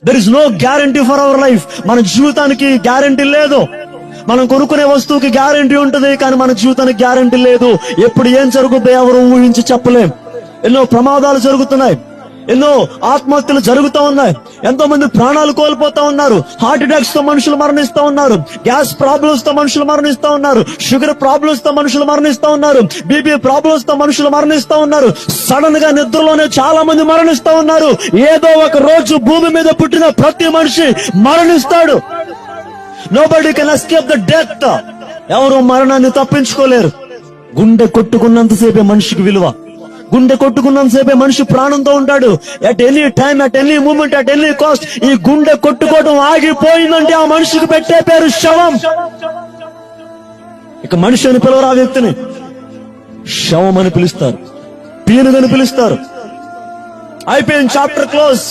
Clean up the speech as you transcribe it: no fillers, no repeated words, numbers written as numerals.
There is no guarantee for our life. మన జీవితానికి guarantee లేదు. మనం కొనుక్కునే వస్తువుకి గ్యారంటీ ఉంటుంది, కానీ మన జీవితానికి గ్యారంటీ లేదు. ఎప్పుడు ఏం జరుగుతుందో ఎవరు ఊహించి చెప్పలేం. ఎన్నో ప్రమాదాలు జరుగుతున్నాయి, ఎన్నో ఆత్మహత్యలు జరుగుతూ ఉన్నాయి, ఎంతో మంది ప్రాణాలు కోల్పోతా ఉన్నారు. హార్ట్ అటాక్స్ తో మనుషులు మరణిస్తా ఉన్నారు, గ్యాస్ ప్రాబ్లమ్స్ తో మనుషులు మరణిస్తా ఉన్నారు, షుగర్ ప్రాబ్లమ్స్ తో మనుషులు మరణిస్తా ఉన్నారు, బీపీ ప్రాబ్లమ్స్ తో మనుషులు మరణిస్తా ఉన్నారు. సడన్ గా నిద్రలోనే చాలా మంది మరణిస్తా ఉన్నారు. ఏదో ఒక రోజు భూమి మీద పుట్టిన ప్రతి మనిషి మరణిస్తాడు. Nobody can escape the death. ఎవరు మరణాన్ని తప్పించుకోలేరు. గుండె కొట్టుకున్నంతసేపే మనిషికి విలువ. గుండె కొట్టుకున్నంతసేపే మనిషి ప్రాణంతో ఉంటాడు. At any time, at any moment, at any cost. ఈ గుండె కొట్టుకోవడం ఆగిపోయిందంటే ఆ మనిషికి పెట్టే పేరు శవం. ఇక మనిషి అని పిలవరు, ఆ వ్యక్తిని శవం అని పిలుస్తారు, పీనుగని పిలుస్తారు. అయిపోయింది, చాప్టర్ క్లోజ్.